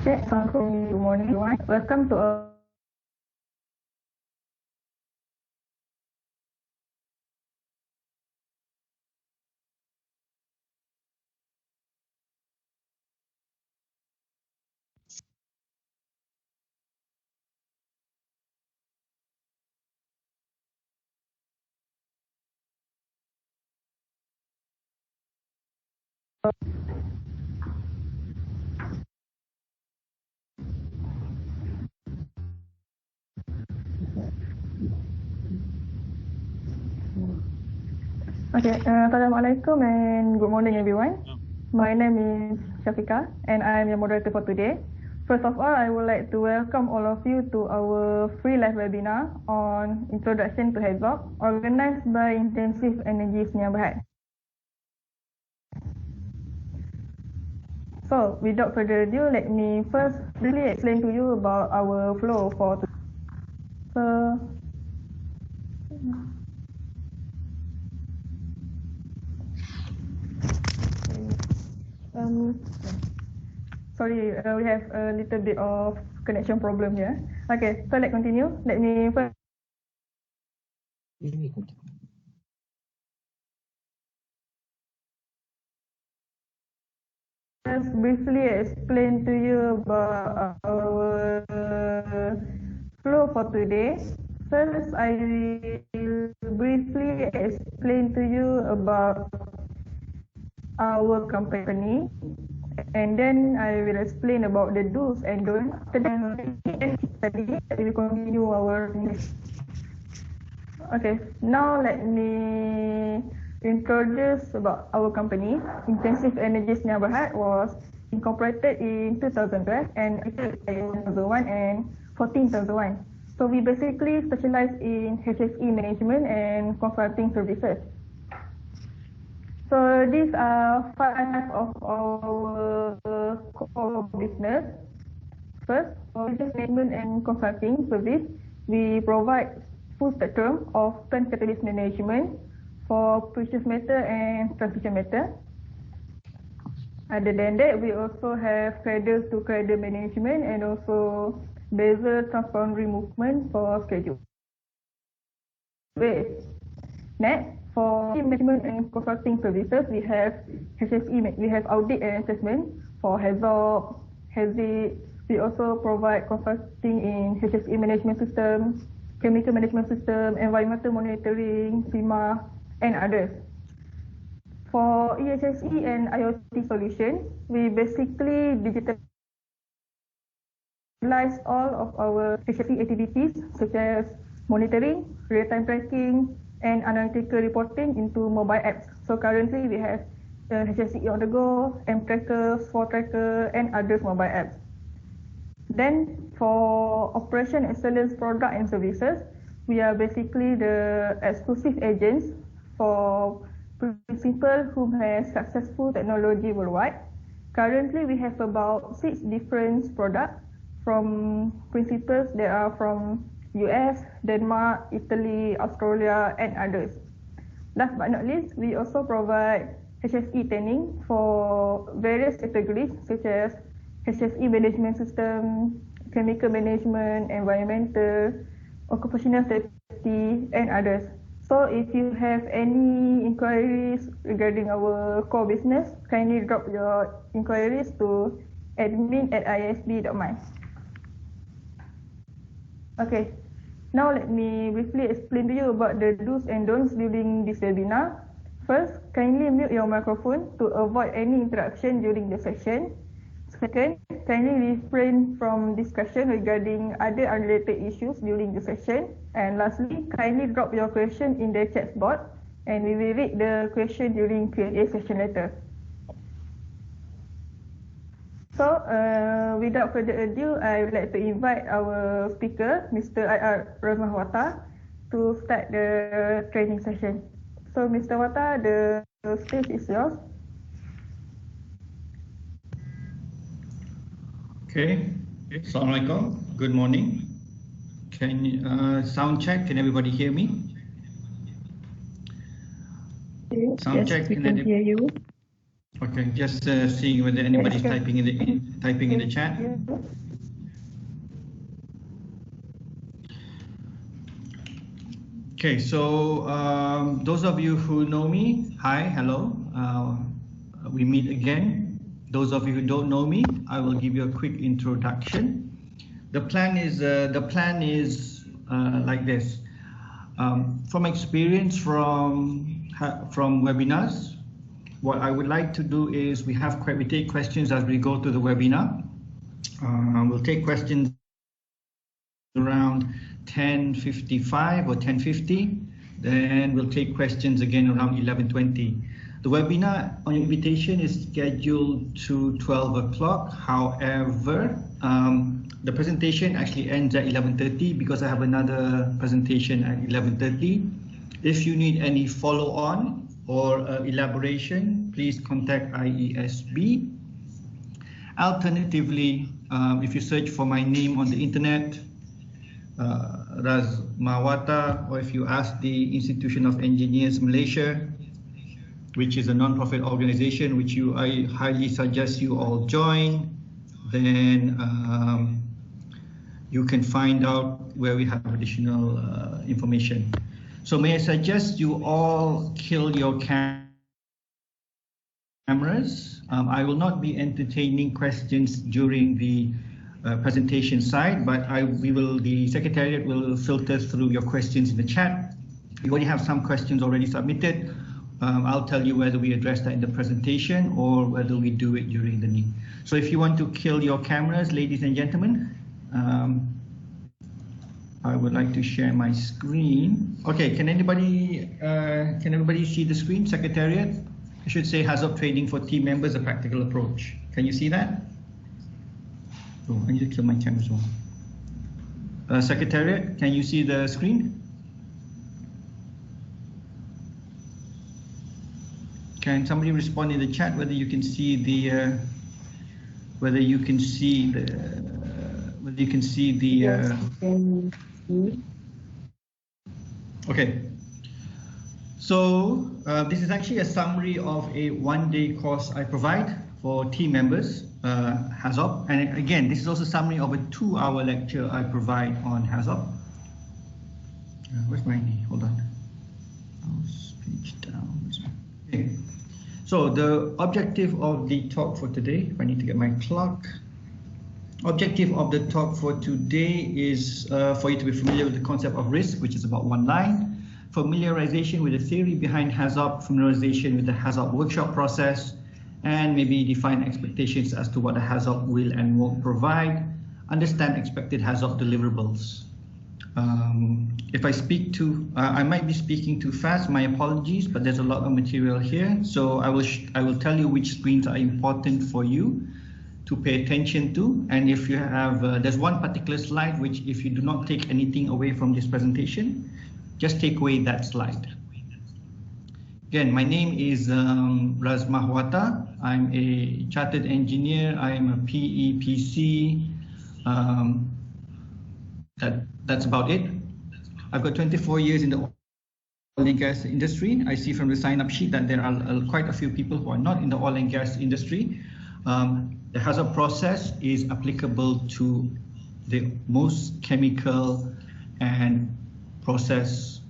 Okay, good morning everyone. Welcome to Assalamualaikum and good morning everyone. My name is Shafika and I am your moderator for today. First of all, I would like to welcome all of you to our free live webinar on Introduction to HAZOP, organized by Intensive Energy Senyap Berhad. So, without further ado, let me first briefly explain to you about our flow for today. Sorry, we have a little bit of connection problem here. Okay, so let's continue. Let me first briefly explain to you about our flow for today. First, I will briefly explain to you about our company, and then I will explain about the do's and don'ts. Then we will continue our next. Okay, now let me introduce about our company. Intensive Energy Senyap Berhad was incorporated in 2012 and in 2001 and 2014-2001. So we basically specialize in HSE management and consulting services. So these are 5 of our core business. First, for business management and consulting service, we provide full spectrum of plant catalyst management for precious metal and transition metal. Other than that, we also have cradle to cradle management and also bezel transboundary movement for schedule. Next, for management and consulting services, we have HSE, we have audit and assessment for HAZOP, HAZIP. We also provide consulting in HSE management system, chemical management system, environmental monitoring, FEMA, and others. For EHSE and IoT solutions, we basically digitalize all of our HSE activities such as monitoring, real-time tracking, and analytical reporting into mobile apps. So currently we have HSE on the go, M-Tracker, Sport Tracker, and others mobile apps. Then for operation excellence product and services, we are basically the exclusive agents for principals who have successful technology worldwide. Currently, we have about 6 different products from principals that are from US, Denmark, Italy, Australia, and others. Last but not least, we also provide HSE training for various categories such as HSE management system, chemical management, environmental, occupational safety, and others. So if you have any inquiries regarding our core business, kindly drop your inquiries to admin@isb.my. Okay, now let me briefly explain to you about the do's and don'ts during this webinar. First, kindly mute your microphone to avoid any interruption during the session. Second, kindly refrain from discussion regarding other unrelated issues during the session. And lastly, kindly drop your question in the chat box and we will read the question during Q&A session later. So, without further ado, I would like to invite our speaker, Mr. IR Razmah to start the training session. So, Mr. Wata, the stage is yours. Okay, Assalamualaikum, good morning. Can sound check, can everybody hear me? Sound check, we can hear you. Okay, just seeing whether anybody's typing in the chat. Okay, so those of you who know me, hi, hello. We meet again. Those of you who don't know me, I will give you a quick introduction. The plan is like this. From experience from webinars, what I would like to do is we take questions as we go through the webinar. We'll take questions around 10:55 or 10:50. Then we'll take questions again around 11:20. The webinar on invitation is scheduled to 12 o'clock. However, the presentation actually ends at 11:30 because I have another presentation at 11:30. If you need any follow-on or elaboration, please contact IESB. Alternatively, if you search for my name on the internet, Raz Mawata, or if you ask the Institution of Engineers Malaysia, which is a non-profit organization which I highly suggest you all join, then you can find out where we have additional information. So may I suggest you all kill your cameras. I will not be entertaining questions during the presentation side, but the Secretariat will filter through your questions in the chat. We already have some questions already submitted. I'll tell you whether we address that in the presentation or whether we do it during the meeting. So if you want to kill your cameras, ladies and gentlemen, I would like to share my screen. Okay, can everybody see the screen? Secretariat, I should say HAZOP training for team members, a practical approach. Can you see that? Oh, I need to kill my camera as well. Secretariat, can you see the screen? Can somebody respond in the chat whether you can see the Okay. So this is actually a summary of a one-day course I provide for team members, HAZOP, and again, this is also a summary of a 2-hour lecture I provide on HAZOP. Where's my knee? Hold on. Mouse page down. Okay. So the objective of the talk for today, if I need to get my clock. Objective of the talk for today is for you to be familiar with the concept of risk, which is about 1 line, familiarization with the theory behind HAZOP, familiarization with the HAZOP workshop process, and maybe define expectations as to what a HAZOP will and won't provide, understand expected HAZOP deliverables. If I speak I might be speaking too fast, my apologies, but there's a lot of material here. So I will tell you which screens are important for you to pay attention to. And if you have, there's one particular slide, which if you do not take anything away from this presentation, just take away that slide. Again, my name is Raz Mahwata. I'm a chartered engineer. I am a PEPC. That's about it. I've got 24 years in the oil and gas industry. I see from the sign-up sheet that there are quite a few people who are not in the oil and gas industry. The HAZOP process is applicable to the most chemical and processes.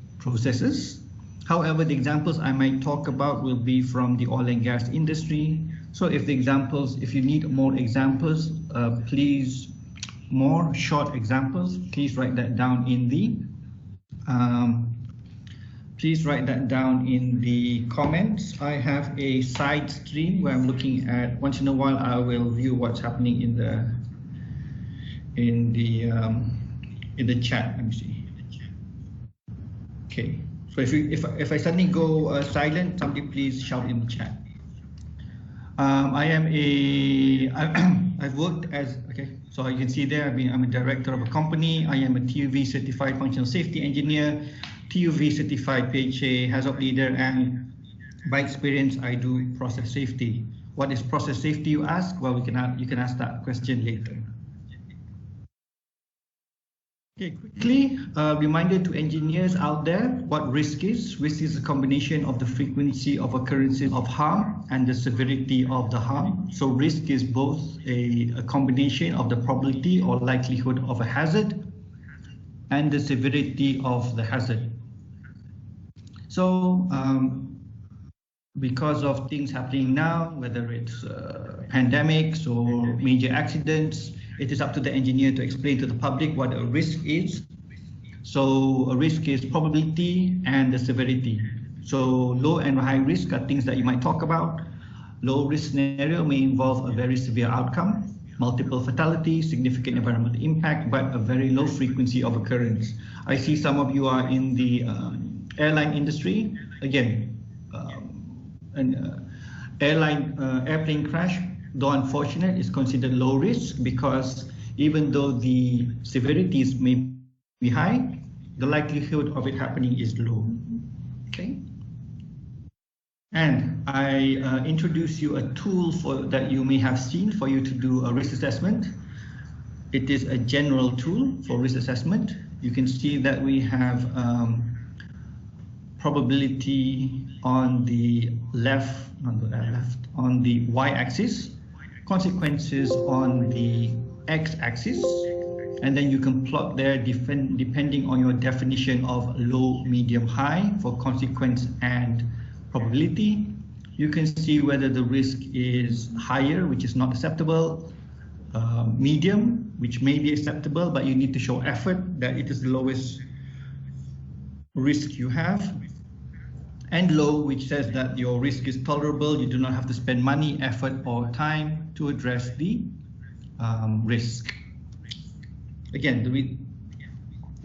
However, the examples I might talk about will be from the oil and gas industry. So if you need more examples, more short examples, please write that down in the comments. I have a side stream where I'm looking at, once in a while I will view what's happening in the chat. Let me see. Okay, so if I suddenly go silent, somebody please shout in the chat. I've worked as, okay, so you can see there, I'm a director of a company. I am a TUV certified functional safety engineer, TUV certified PHA HAZOP leader, and by experience, I do process safety. What is process safety, you ask? Well, you can ask that question later. Okay, quickly, reminder to engineers out there what risk is. Risk is a combination of the frequency of occurrences of harm and the severity of the harm. So risk is both a combination of the probability or likelihood of a hazard and the severity of the hazard. So because of things happening now, whether it's pandemics or major accidents, it is up to the engineer to explain to the public what a risk is. So a risk is probability and the severity. So low and high risk are things that you might talk about. Low risk scenario may involve a very severe outcome, multiple fatalities, significant environmental impact, but a very low frequency of occurrence. I see some of you are in the airline industry. Again, an airplane crash, though unfortunate, is considered low risk because even though the severities may be high, the likelihood of it happening is low. Okay. And I introduce you a tool that you may have seen for you to do a risk assessment. It is a general tool for risk assessment. You can see that we have probability on the left, on the y-axis, consequences on the x-axis, and then you can plot there depending on your definition of low, medium, high for consequence and probability. You can see whether the risk is higher, which is not acceptable, medium, which may be acceptable, but you need to show effort that it is the lowest risk you have, and low, which says that your risk is tolerable, you do not have to spend money, effort, or time to address the risk. Again,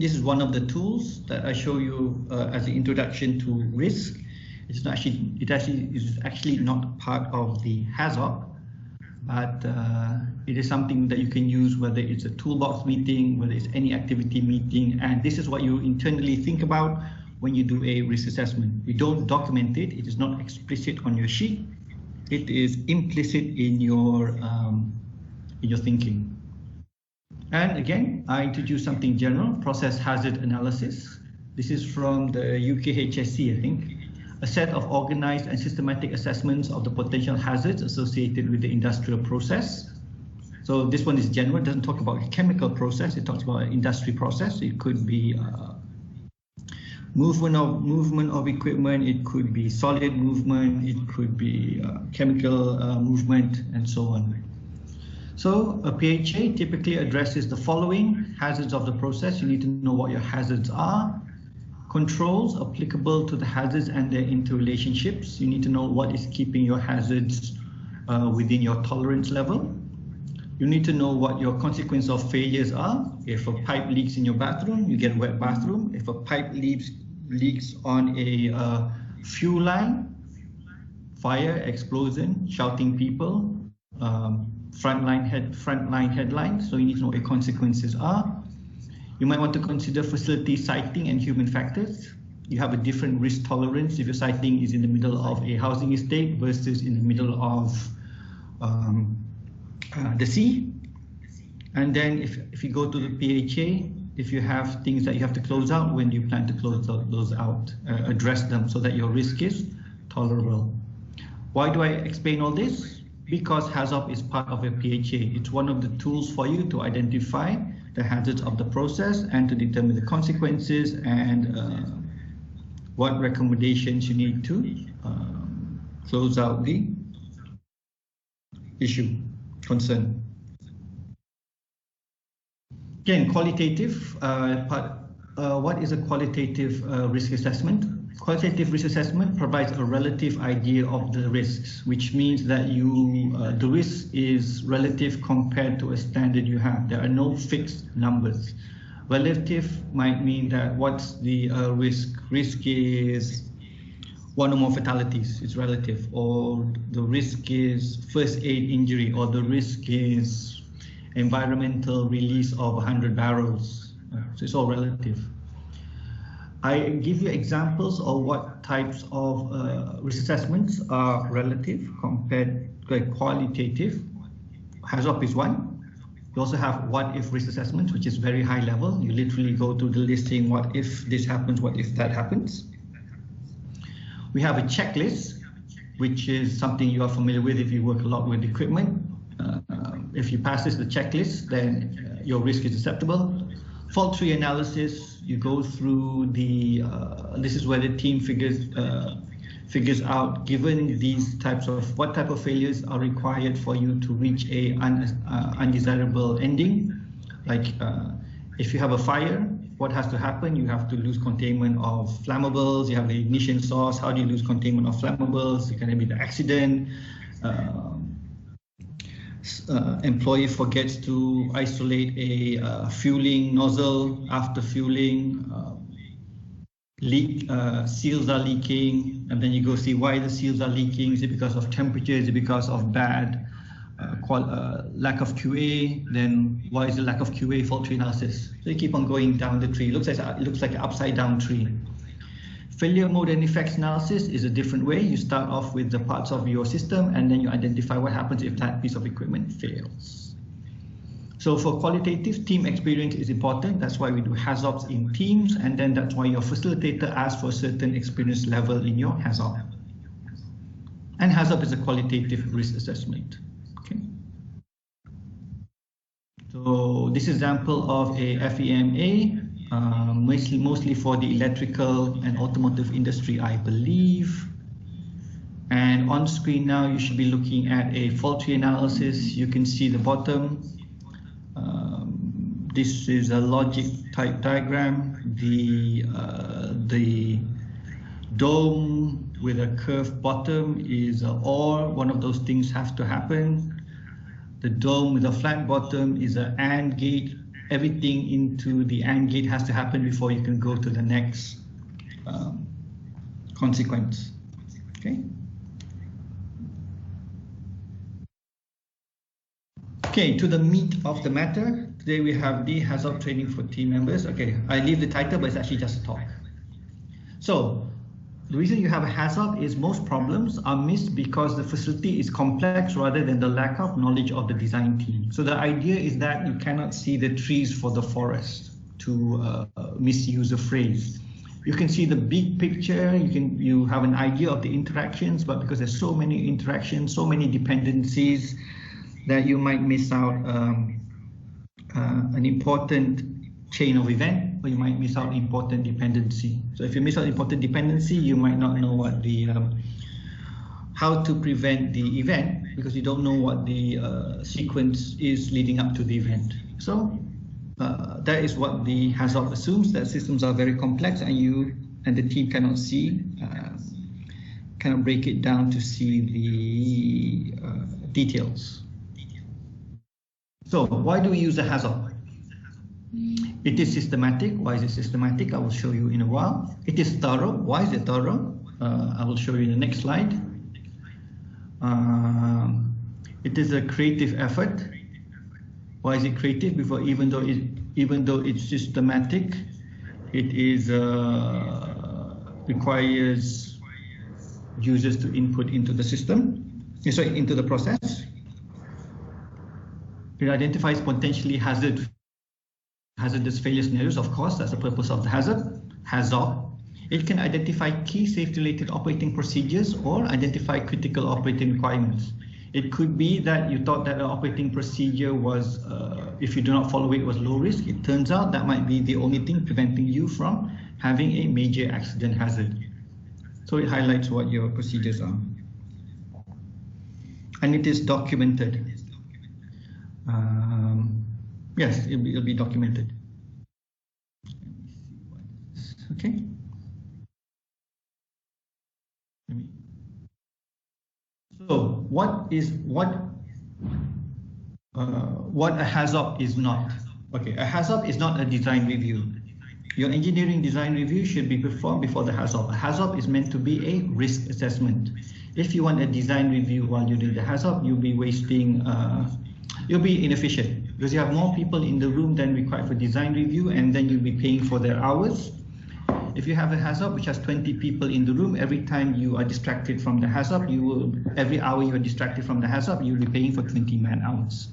this is one of the tools that I show you as the introduction to risk. It is actually not part of the HAZOP, but it is something that you can use whether it's a toolbox meeting, whether it's any activity meeting, and this is what you internally think about when you do a risk assessment. You don't document it, it is not explicit on your sheet, it is implicit in your thinking. And again, I introduce something general, process hazard analysis. This is from the UK HSC, I think. A set of organized and systematic assessments of the potential hazards associated with the industrial process. So this one is general, it doesn't talk about a chemical process, it talks about an industry process. It could be movement of equipment, it could be solid movement, it could be chemical movement, and so on. So a PHA typically addresses the following: hazards of the process, you need to know what your hazards are. Controls applicable to the hazards and their interrelationships, you need to know what is keeping your hazards within your tolerance level. You need to know what your consequence of failures are. If a pipe leaks in your bathroom, you get a wet bathroom. If a pipe leaks on a fuel line, fire, explosion, shouting people, frontline headlines, so you need to know what your consequences are. You might want to consider facility siting and human factors. You have a different risk tolerance if your siting is in the middle of a housing estate versus in the middle of the sea. And then if you go to the PHA, if you have things that you have to close out, when do you plan to close those out? Address them so that your risk is tolerable. Why do I explain all this? Because HAZOP is part of a PHA. It's one of the tools for you to identify the hazards of the process and to determine the consequences and what recommendations you need to close out the issue, concern. Again, qualitative part. What is a qualitative risk assessment? Qualitative risk assessment provides a relative idea of the risks, which means that the risk is relative compared to a standard you have. There are no fixed numbers. Relative might mean that what's the risk? Risk is one or more fatalities, it's relative, or the risk is first aid injury, or the risk is environmental release of 100 barrels. So it's all relative. I give you examples of what types of risk assessments are relative compared to qualitative. HAZOP is one. You also have what if risk assessments, which is very high level. You literally go through the listing, what if this happens, what if that happens. We have a checklist, which is something you are familiar with if you work a lot with equipment. If you pass the checklist, then your risk is acceptable. Fault tree analysis, you go through the, this is where the team figures out, given these types of, what type of failures are required for you to reach a undesirable ending. Like if you have a fire, what has to happen? You have to lose containment of flammables, you have the ignition source, how do you lose containment of flammables? It can be the accident. Employee forgets to isolate a fueling nozzle after fueling, seals are leaking, and then you go see why the seals are leaking. Is it because of temperature? Is it because of bad lack of QA? Then why is the lack of QA? Fault tree analysis. So you keep on going down the tree. It looks like an upside down tree. Failure mode and effects analysis is a different way. You start off with the parts of your system and then you identify what happens if that piece of equipment fails. So for qualitative, team experience is important. That's why we do HAZOPs in teams, and then that's why your facilitator asks for a certain experience level in your HAZOP. And HAZOP is a qualitative risk assessment. Okay. So this example of a FEMA, mostly for the electrical and automotive industry, I believe. And on screen now, you should be looking at a fault tree analysis. You can see the bottom. This is a logic type diagram. The dome with a curved bottom is an OR. One of those things has to happen. The dome with a flat bottom is an AND gate. Everything into the AND gate has to happen before you can go to the next consequence. Okay. Okay, to the meat of the matter. Today we have the HAZOP training for team members. Okay, I leave the title, but it's actually just a talk. So the reason you have a HAZOP is most problems are missed because the facility is complex rather than the lack of knowledge of the design team. So the idea is that you cannot see the trees for the forest, to misuse a phrase. You can see the big picture, you have an idea of the interactions, but because there's so many interactions, so many dependencies, that you might miss out an important chain of event, or you might miss out important dependency. So if you miss out important dependency, you might not know what the how to prevent the event, because you don't know what the sequence is leading up to the event. So that is what the HAZOP assumes, that systems are very complex and you and the team cannot see, cannot break it down to see the details. So why do we use a HAZOP? It is systematic. Why is it systematic? I will show you in a while. It is thorough. Why is it thorough? I will show you in the next slide. It is a creative effort. Why is it creative? Because even though it's systematic, it is requires users to input into the system, into the process. It identifies potentially hazardous failure scenarios. Of course, that's the purpose of the HAZOP. It can identify key safety-related operating procedures or identify critical operating requirements. It could be that you thought that an operating procedure was, if you do not follow it, was low risk. It turns out that might be the only thing preventing you from having a major accident hazard. So it highlights what your procedures are. And it is documented. Yes, it'll be documented. Okay. So what a HAZOP is not? Okay, a HAZOP is not a design review. Your engineering design review should be performed before the HAZOP. A HAZOP is meant to be a risk assessment. If you want a design review while you're doing the HAZOP, you'll be wasting, you'll be inefficient because you have more people in the room than required for design review, and then you'll be paying for their hours. If you have a HAZOP which has 20 people in the room, every time you are distracted from the HAZOP, every hour you are distracted from the HAZOP, you'll be paying for 20 man hours.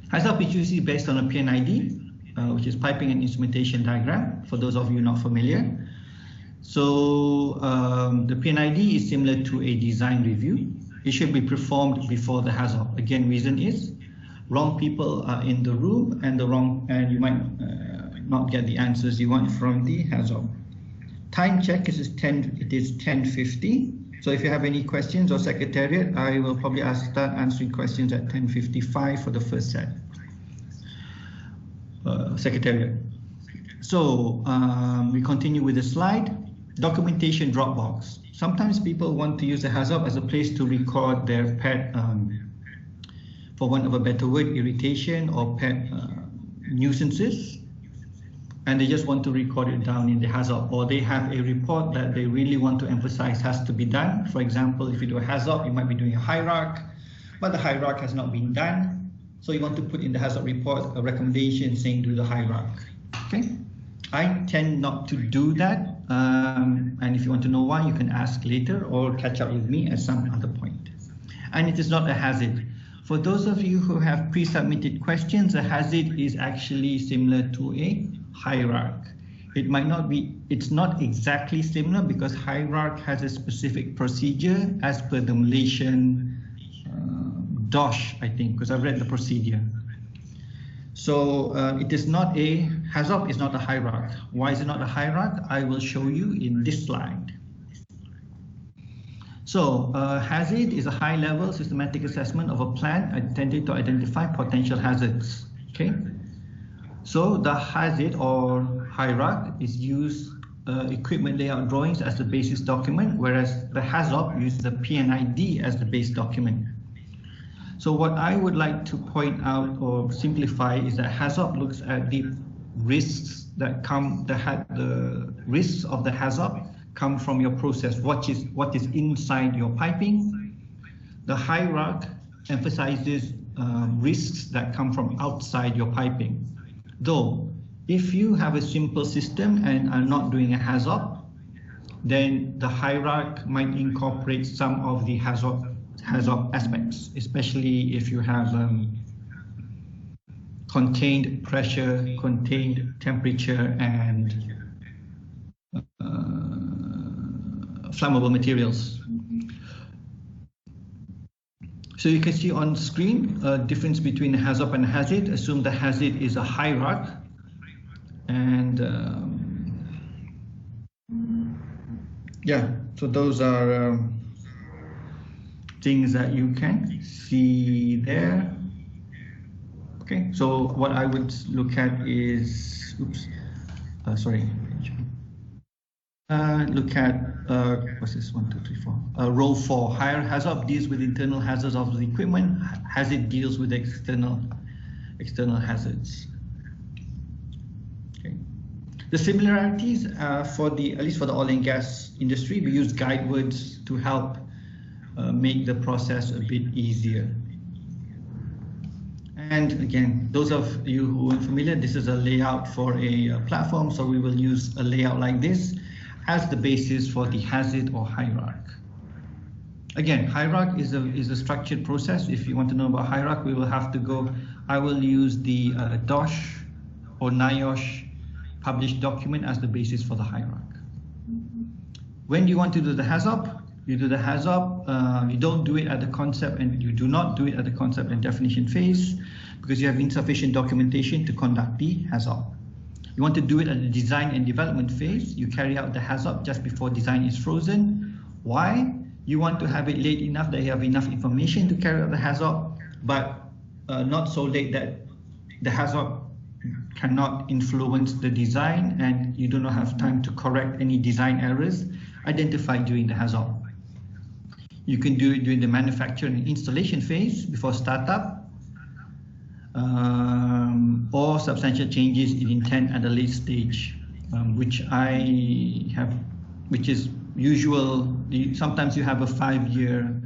HAZOP is usually based on a PNID, which is piping and instrumentation diagram, for those of you not familiar. So the PNID is similar to a design review. It should be performed before the HAZOP. Again, reason is wrong people are in the room and you might not get the answers you want from the HAZOP. Time check is 10:50. So if you have any questions or secretariat, I will probably start answering questions at 10:55 for the first set. Secretariat. So we continue with the slide. Documentation Dropbox. Sometimes people want to use the HAZOP as a place to record their pet, for want of a better word, irritation or pet nuisances. And they just want to record it down in the HAZOP, or they have a report that they really want to emphasize has to be done. For example, if you do a HAZOP, you might be doing a hierarch, but the hierarch has not been done. So you want to put in the HAZOP report a recommendation saying do the hierarch. Okay, I tend not to do that. And if you want to know why, you can ask later or catch up with me at some other point. And it is not a hazard. For those of you who have pre-submitted questions, a hazard is actually similar to a hierarch. It might not be, it's not exactly similar because hierarch has a specific procedure as per the Malaysian DOSH, I think, because I've read the procedure. So it is not a, HAZOP is not a hierarch. Why is it not a hierarch? I will show you in this slide. So hazard is a high-level systematic assessment of a plan intended to identify potential hazards. Okay. So the hazard or hierarch is used equipment layout drawings as the basis document, whereas the HAZOP uses the PNID as the base document. So what I would like to point out or simplify is that HAZOP looks at the risks that come, the risks of the HAZOP come from your process, what is inside your piping. The hierarch emphasizes risks that come from outside your piping. Though, if you have a simple system and are not doing a HAZOP, then the hierarch might incorporate some of the HAZOP aspects, especially if you have contained pressure, contained temperature, and flammable materials. So you can see on screen a difference between a HAZOP and a hazard. Assume the hazard is a hierarch, and yeah, so those are things that you can see there. Okay, so what I would look at is, look at what's this, 1, 2, 3, 4. Row 4. HAZOP deals with internal hazards of the equipment. Hazard deals with external hazards. Okay. The similarities for the, at least for the oil and gas industry, we use guide words to help make the process a bit easier. And again, those of you who are familiar, this is a layout for a platform, so we will use a layout like this as the basis for the hazard or hierarch. Again, hierarch is a structured process. If you want to know about hierarch, we will have to go, I will use the DOSH or NIOSH published document as the basis for the hierarch. When you want to do the HAZOP, you do the HAZOP, you don't do it at the concept, and you do not do it at the concept and definition phase because you have insufficient documentation to conduct the HAZOP. You want to do it at the design and development phase, you carry out the HAZOP just before design is frozen. Why? You want to have it late enough that you have enough information to carry out the HAZOP, but not so late that the HAZOP cannot influence the design and you do not have time to correct any design errors identified during the HAZOP. You can do it during the manufacture and installation phase before startup, or substantial changes in intent at a late stage, which is usual. Sometimes you have a 5-year,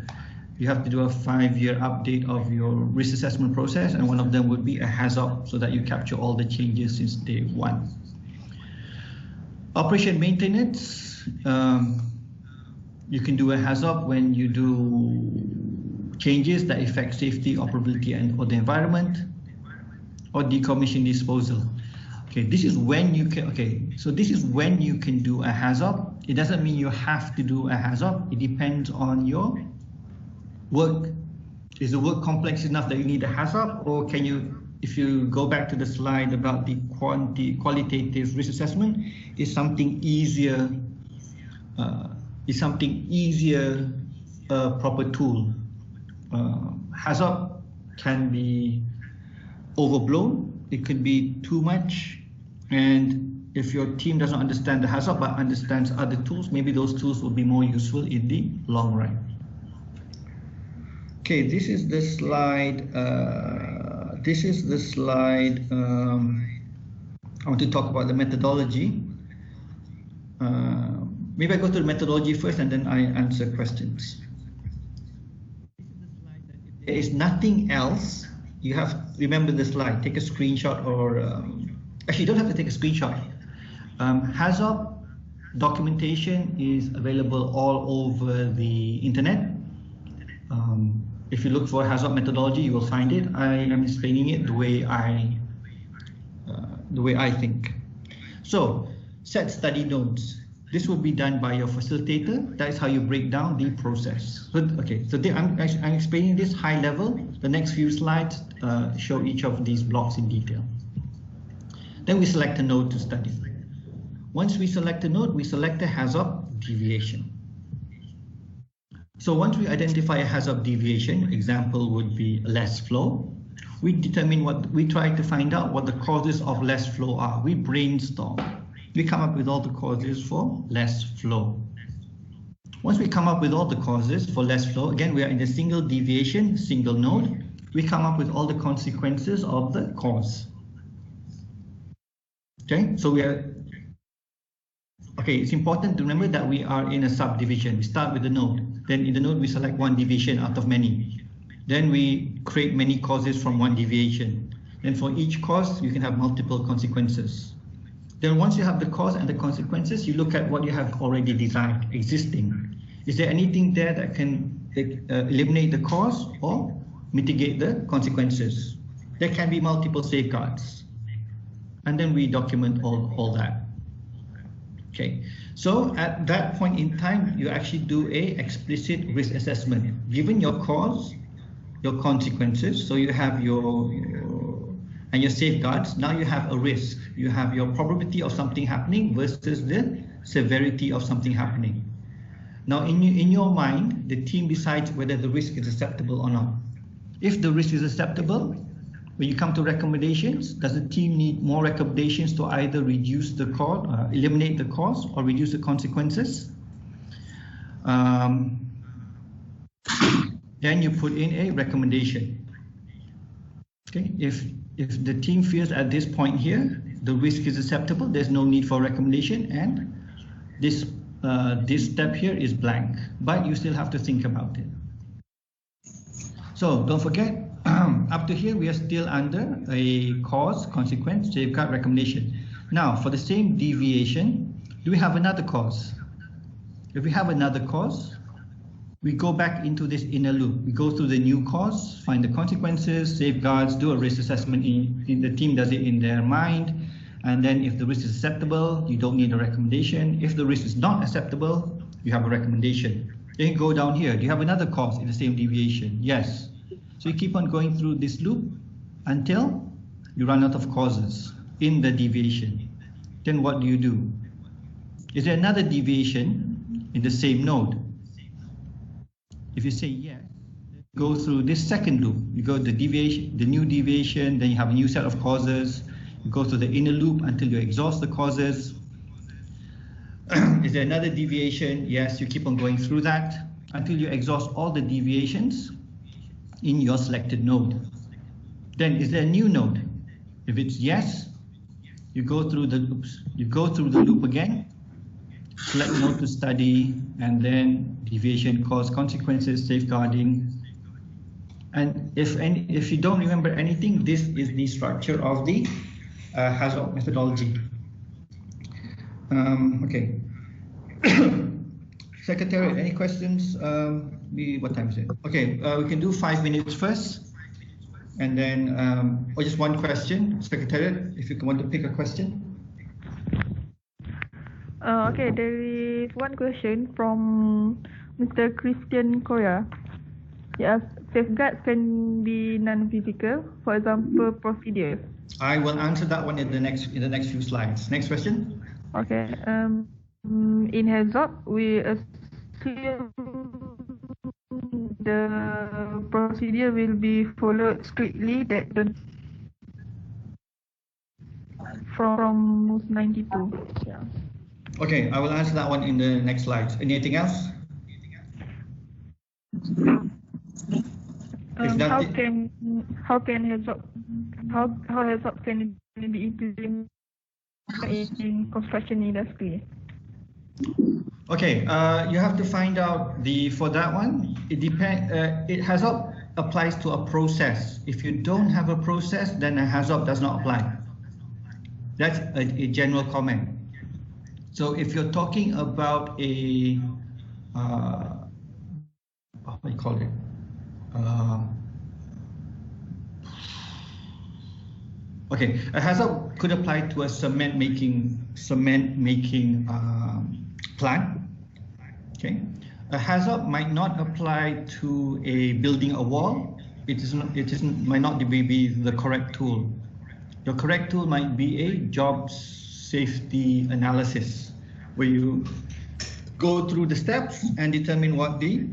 you have to do a 5-year update of your risk assessment process, and one of them would be a HAZOP so that you capture all the changes since day 1. Operation maintenance. You can do a HAZOP when you do changes that affect safety, operability, and or the environment. or decommission disposal. Okay, this is when you can. Okay, so this is when you can do a HAZOP. It doesn't mean you have to do a HAZOP. It depends on your work. Is the work complex enough that you need a HAZOP, or can you? If you go back to the slide about the qualitative risk assessment, is something easier. Proper tool. HAZOP can be overblown. It could be too much. And if your team doesn't understand the HAZOP but understands other tools, maybe those tools will be more useful in the long run. Okay, this is the slide. I want to talk about the methodology. Maybe I go to the methodology first and then I answer questions. If there is nothing else, you have to remember the slide. Take a screenshot, or actually, you don't have to take a screenshot. HAZOP documentation is available all over the internet. If you look for HAZOP methodology, you will find it. I am explaining it the way I think. So, set study notes. This will be done by your facilitator. That is how you break down the process. So, okay, so I'm explaining this high level. The next few slides show each of these blocks in detail. Then we select a node to study. Once we select a node, we select a HAZOP deviation. So once we identify a HAZOP deviation, example would be less flow. We determine we try to find out what the causes of less flow are. We brainstorm. We come up with all the causes for less flow. Once we come up with all the causes for less flow, again, we are in a single deviation, single node. We come up with all the consequences of the cause. Okay, so it's important to remember that we are in a subdivision. We start with the node. Then in the node, we select one deviation out of many. Then we create many causes from one deviation. Then for each cause, you can have multiple consequences. Then once you have the cause and the consequences, you look at what you have already designed, existing. Is there anything there that can eliminate the cause or mitigate the consequences? There can be multiple safeguards. And then we document all that. Okay, so at that point in time, you actually do a explicit risk assessment. Given your cause, your consequences, so you have your safeguards, now you have a risk. You have your probability of something happening versus the severity of something happening. Now in your mind, the team decides whether the risk is acceptable or not. If the risk is acceptable, when you come to recommendations, does the team need more recommendations to either reduce the cause, eliminate the cause, or reduce the consequences? Then you put in a recommendation. Okay, if the team feels at this point here the risk is acceptable, there's no need for recommendation, and this step here is blank, but you still have to think about it. So don't forget, up to here we are still under a cause, consequence, safeguard, recommendation. Now for the same deviation, do we have another cause? If we have another cause, we go back into this inner loop. We go through the new cause, find the consequences, safeguards, do a risk assessment. The team does it in their mind. And then if the risk is acceptable, you don't need a recommendation. If the risk is not acceptable, you have a recommendation. Then you go down here. Do you have another cause in the same deviation? Yes. So you keep on going through this loop until you run out of causes in the deviation. Then what do? Is there another deviation in the same node? If you say yes, go through this second loop. You go to the deviation, the new deviation, then you have a new set of causes. You go through the inner loop until you exhaust the causes. Is there another deviation? Yes, you keep on going through that until you exhaust all the deviations in your selected node. Then is there a new node? If it's yes, you go through the loops. You go through the loop again, select node to study, and then deviation, cause, consequences, safeguarding. And if you don't remember anything, this is the structure of the HAZOP methodology. Okay. Secretary, any questions? What time is it? Okay, we can do 5 minutes first. And then, or just one question, Secretariat, if you want to pick a question. Okay, there is one question from Mr. Christian Korea. He asks, safeguards can be non-physical, for example, procedures. I will answer that one in the next few slides. Next question. Okay. In HAZOP, we assume the procedure will be followed strictly that don't from MUS 92. Yeah. Okay, I will answer that one in the next slides. Anything else? How can HAZOP can be implemented in construction industry? Okay, you have to find out for that one. It depends. HAZOP applies to a process. If you don't have a process, then a HAZOP does not apply. That's a general comment. So if you're talking about a what do you call it? Okay, a HAZOP could apply to a cement making plant. Okay, a HAZOP might not apply to building a wall. Might not be the correct tool. Your correct tool might be a job safety analysis, where you go through the steps and determine what the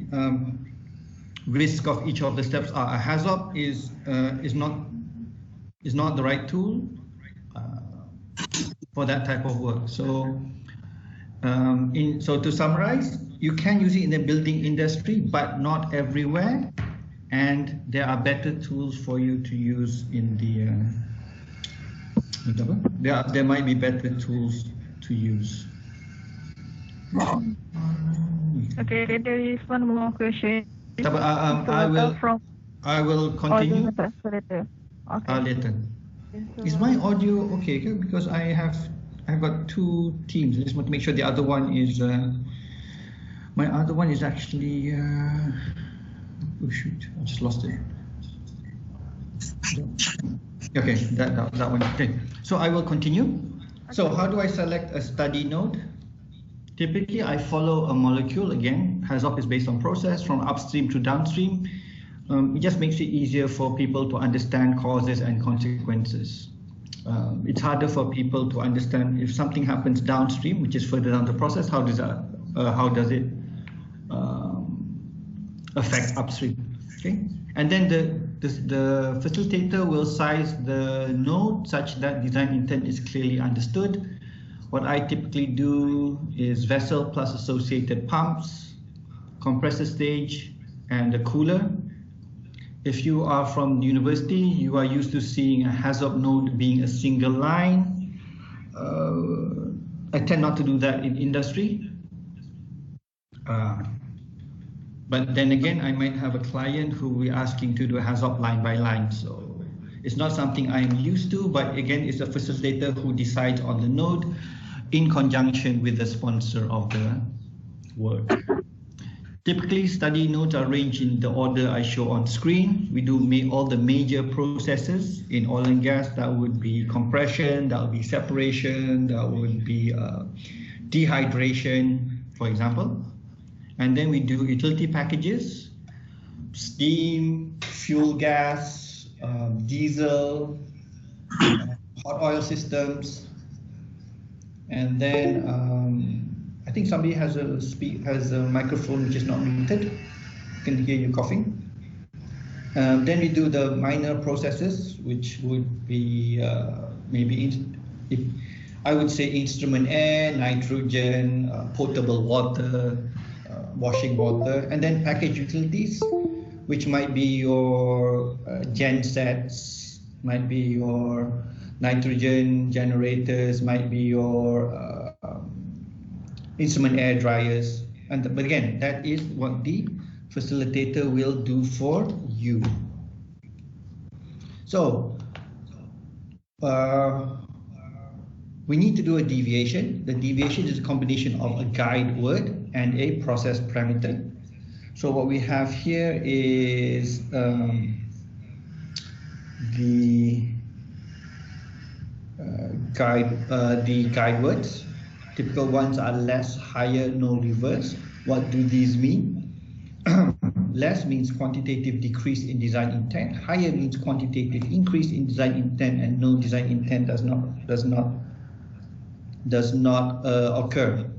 risk of each of the steps are. A HAZOP is not the right tool for that type of work. So, so to summarize, you can use it in the building industry, but not everywhere. And there are better tools for you to use in the. There might be better tools to use. Okay, there is one more question. I will continue. Okay. Later. Is my audio okay? Because I've got two teams. I just want to make sure the other one is my other one is actually oh shoot, I just lost it. Okay, that one. Okay, so I will continue. So how do I select a study node? Typically, I follow a molecule. Again, HAZOP is based on process from upstream to downstream. It just makes it easier for people to understand causes and consequences. It's harder for people to understand if something happens downstream, which is further down the process. How does it affect upstream? Okay, and then the facilitator will size the node such that design intent is clearly understood. What I typically do is vessel plus associated pumps, compressor stage, and a cooler. If you are from university, you are used to seeing a HAZOP node being a single line. I tend not to do that in industry. But then again, I might have a client who we're asking to do a HAZOP line by line. So it's not something I'm used to, but again, it's a facilitator who decides on the node in conjunction with the sponsor of the work. Typically, study nodes are arranged in the order I show on screen. We do all the major processes in oil and gas. That would be compression, that would be separation, that would be dehydration, for example. And then we do utility packages, steam, fuel gas, diesel, hot oil systems. And then I think somebody has a microphone which is not muted. I can hear you coughing. Then we do the minor processes, which would be I would say instrument air, nitrogen, potable water, washing water, and then package utilities, which might be your gen sets, might be your nitrogen generators, might be your instrument air dryers. But again, that is what the facilitator will do for you. So we need to do a deviation. The deviation is a combination of a guide word and a process parameter. So what we have here is the guide words. Typical ones are less, higher, no reverse. What do these mean? Less means quantitative decrease in design intent. Higher means quantitative increase in design intent, and no design intent does not occur.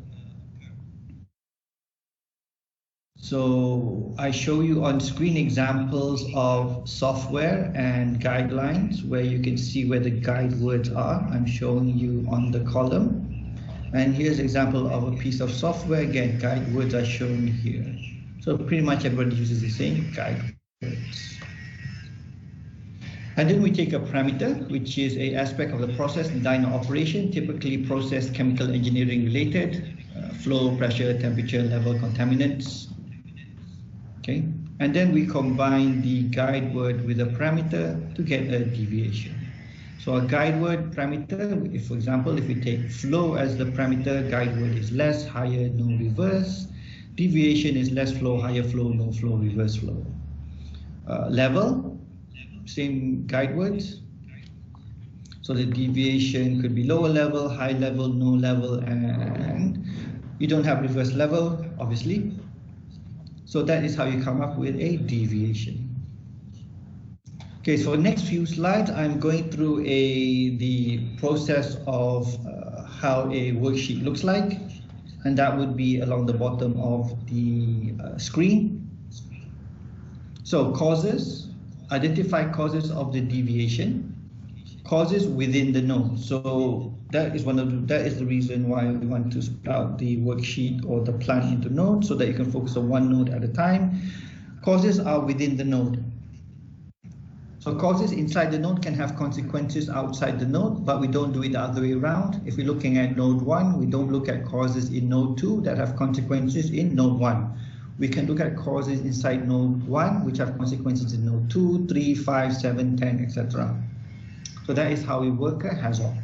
So I show you on screen examples of software and guidelines where you can see where the guide words are. I'm showing you on the column. And here's an example of a piece of software. Again, guide words are shown here. So pretty much everybody uses the same guide words. And then we take a parameter, which is an aspect of the process, design, or operation, typically process chemical engineering related, flow, pressure, temperature, level, contaminants. Okay, and then we combine the guide word with a parameter to get a deviation. So a guide word parameter, if for example, if we take flow as the parameter, guide word is less, higher, no reverse. Deviation is less flow, higher flow, no flow, reverse flow. Level, same guide words. So the deviation could be lower level, high level, no level, and you don't have reverse level, obviously. So that is how you come up with a deviation. Okay, so the next few slides, I'm going through the process of how a worksheet looks like, and that would be along the bottom of the screen. So causes, identify causes of the deviation, causes within the node. So that is the reason why we want to split out the worksheet or the plan into nodes so that you can focus on one node at a time. Causes are within the node. So causes inside the node can have consequences outside the node, but we don't do it the other way around. If we're looking at node 1, we don't look at causes in node 2 that have consequences in node 1. We can look at causes inside node 1 which have consequences in node 2, 3, 5, 7, 10, etc. So that is how we work at HAZOP.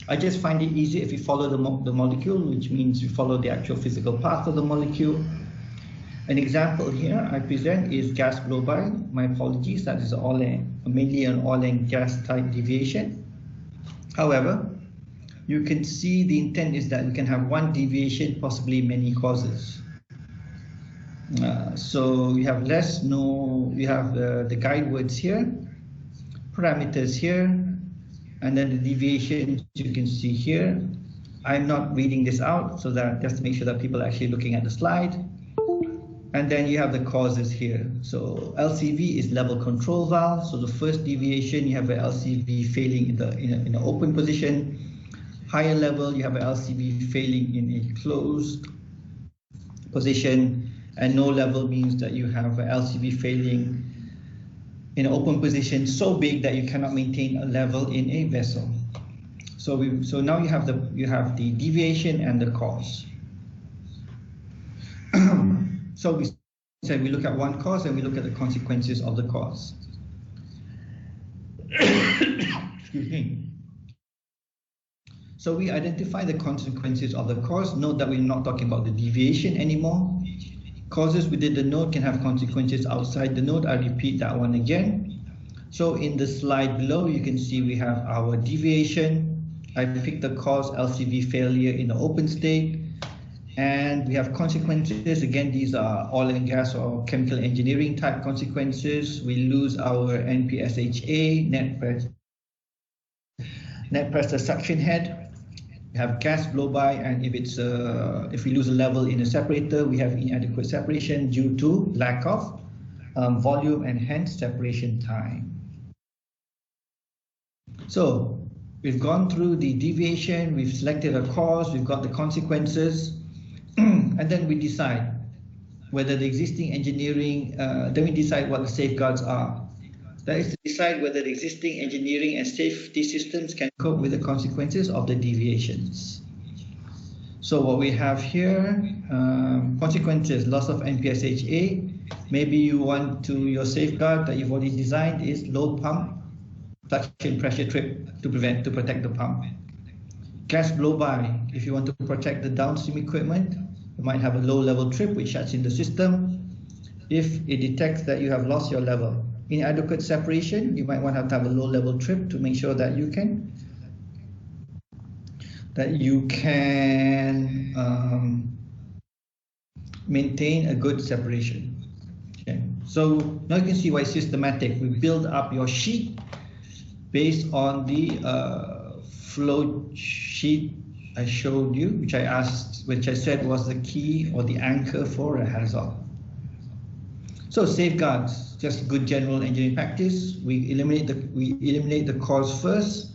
I just find it easy if you follow the molecule, which means you follow the actual physical path of the molecule. An example here I present is gas blow-by. My apologies, that is mainly an oil and gas type deviation. However, you can see the intent is that we can have one deviation, possibly many causes. So you have less, no, you have the guide words here, parameters here, and then the deviation you can see here. I'm not reading this out so that just to make sure that people are actually looking at the slide. And then you have the causes here. So LCV is level control valve. So the first deviation, you have an LCV failing in an open position. Higher level, you have an LCV failing in a closed position. And no level means that you have an LCV failing in an open position so big that you cannot maintain a level in a vessel. So now you have the deviation and the cause. So we said we look at one cause and we look at the consequences of the cause. Excuse me. So we identify the consequences of the cause. Note that we're not talking about the deviation anymore. Causes within the node can have consequences outside the node. I repeat that one again. So in the slide below, you can see we have our deviation. I picked the cause LCV failure in the open state. And we have consequences. Again, these are oil and gas or chemical engineering type consequences. We lose our NPSHA, net pressure suction head. We have gas blow-by, and if we lose a level in a separator, we have inadequate separation due to lack of volume and hence separation time. So we've gone through the deviation, we've selected a cause, we've got the consequences. And then we decide whether the existing engineering, then we decide what the safeguards are. That is to decide whether the existing engineering and safety systems can cope with the consequences of the deviations. So what we have here, consequences, loss of NPSHA. Maybe you want your safeguard that you've already designed is low pump suction pressure trip to protect the pump. Gas blow-by, if you want to protect the downstream equipment, you might have a low level trip which shuts in the system. If it detects that you have lost your level, inadequate separation, you might want to have a low-level trip to make sure that you can maintain a good separation. Okay. So now you can see why it's systematic. We build up your sheet based on the flow sheet I showed you, which I said was the key or the anchor for a HAZOP. So safeguards, just good general engineering practice. We eliminate the cause first,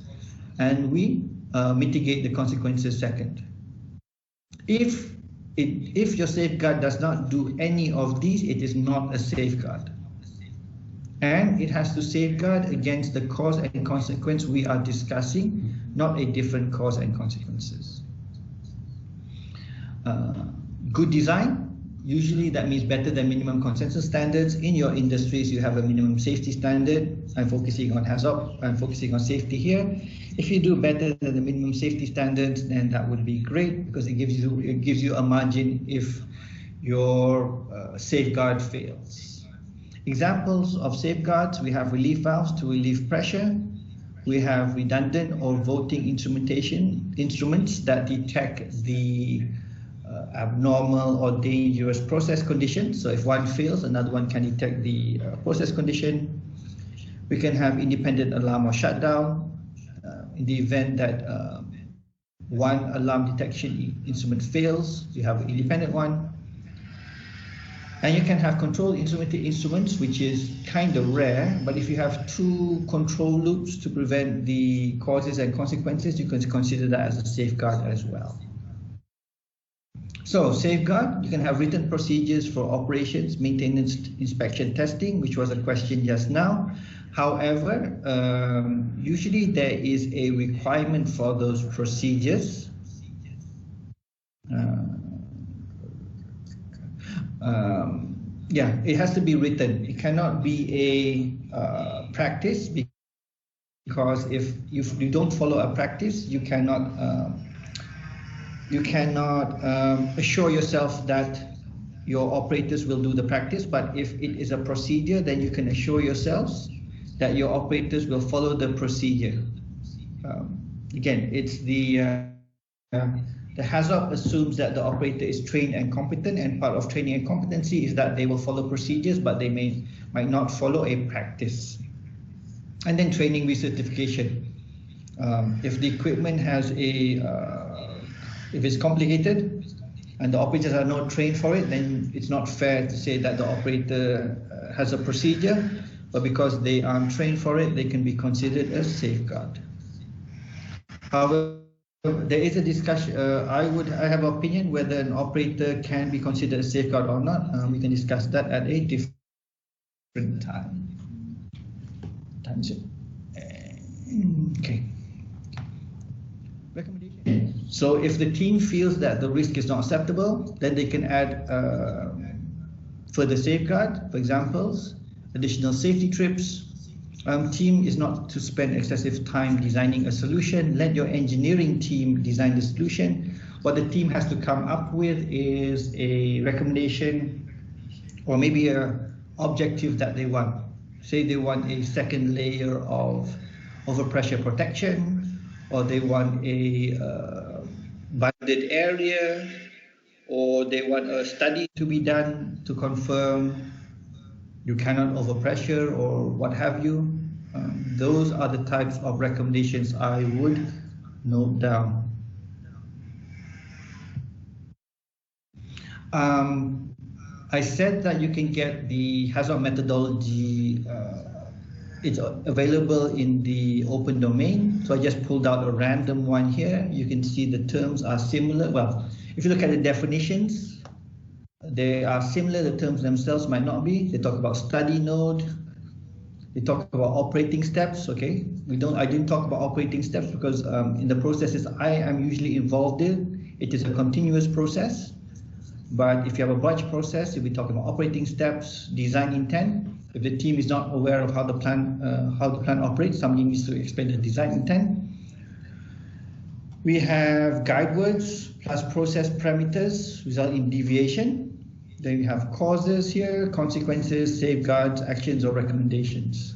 and we mitigate the consequences second. If your safeguard does not do any of these, it is not a safeguard. And it has to safeguard against the cause and consequence we are discussing, not a different cause and consequences. Good design, usually that means better than minimum consensus standards. In your industries, you have a minimum safety standard. I'm focusing on HAZOP, I'm focusing on safety here. If you do better than the minimum safety standards, then that would be great, because it gives you a margin if your safeguard fails. Examples of safeguards, we have relief valves to relieve pressure. We have redundant or voting instruments that detect the abnormal or dangerous process conditions. So if one fails, another one can detect the process condition. We can have independent alarm or shutdown in the event that one alarm detection instrument fails. You have an independent one. And you can have control instruments, which is kind of rare, but if you have two control loops to prevent the causes and consequences, you can consider that as a safeguard as well. So safeguard, you can have written procedures for operations, maintenance, inspection, testing, which was a question just now. However, usually there is a requirement for those procedures. Yeah, it has to be written. It cannot be a practice, because if you don't follow a practice, you cannot assure yourself that your operators will do the practice. But if it is a procedure, then you can assure yourselves that your operators will follow the procedure. Again, it's the HAZOP assumes that the operator is trained and competent, and part of training and competency is that they will follow procedures, but they might not follow a practice. And then training recertification. If the equipment has if it's complicated and the operators are not trained for it, then it's not fair to say that the operator has a procedure, but because they aren't trained for it, they can be considered a safeguard. However, there is a discussion. I have an opinion whether an operator can be considered a safeguard or not. We can discuss that at a different time. Okay. Recommendation. So if the team feels that the risk is not acceptable, then they can add further safeguard. For examples, additional safety trips. Team is not to spend excessive time designing a solution. Let your engineering team design the solution. What the team has to come up with is a recommendation or maybe an objective that they want. Say they want a second layer of overpressure protection, or they want a bounded area, or they want a study to be done to confirm you cannot overpressure or what have you. Those are the types of recommendations I would note down. I said that you can get the HAZOP methodology. It's available in the open domain. So I just pulled out a random one here. You can see the terms are similar. Well, if you look at the definitions, they are similar. The terms themselves might not be. They talk about study node. They talk about operating steps. Okay, I didn't talk about operating steps because in the processes I am usually involved in, it is a continuous process. But if you have a batch process, you'll be talking about operating steps, design intent. If the team is not aware of how the plan operates, somebody needs to explain the design intent. We have guide words plus process parameters result in deviation. Then you have causes here, consequences, safeguards, actions, or recommendations.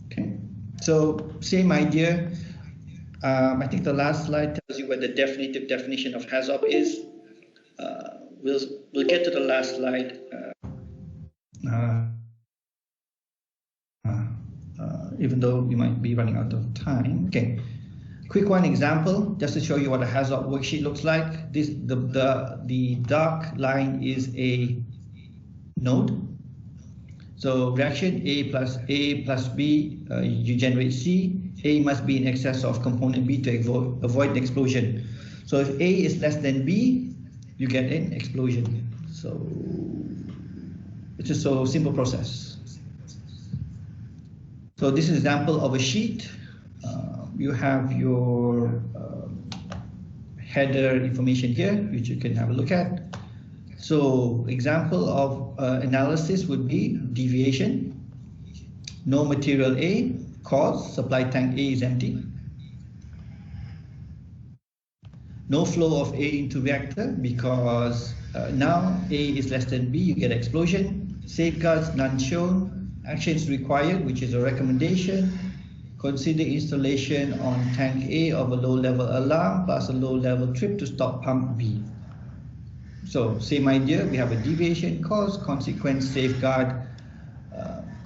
Okay, so same idea. I think the last slide tells you what the definitive definition of HAZOP is. We'll get to the last slide. Even though we might be running out of time. Okay, quick one example, just to show you what a HAZOP worksheet looks like. This the dark line is a node. So reaction A plus B, you generate C. A must be in excess of component B to avoid an explosion. So if A is less than B, you get an explosion. So it's just so simple process. So this is an example of a sheet. You have your header information here, which you can have a look at. So example of analysis would be deviation. No material A, cause supply tank A is empty. No flow of A into reactor because now A is less than B, you get explosion. Safeguards, none shown. Actions required, which is a recommendation. Consider installation on tank A of a low-level alarm plus a low-level trip to stop pump B. So same idea, we have a deviation, cause, consequence, safeguard,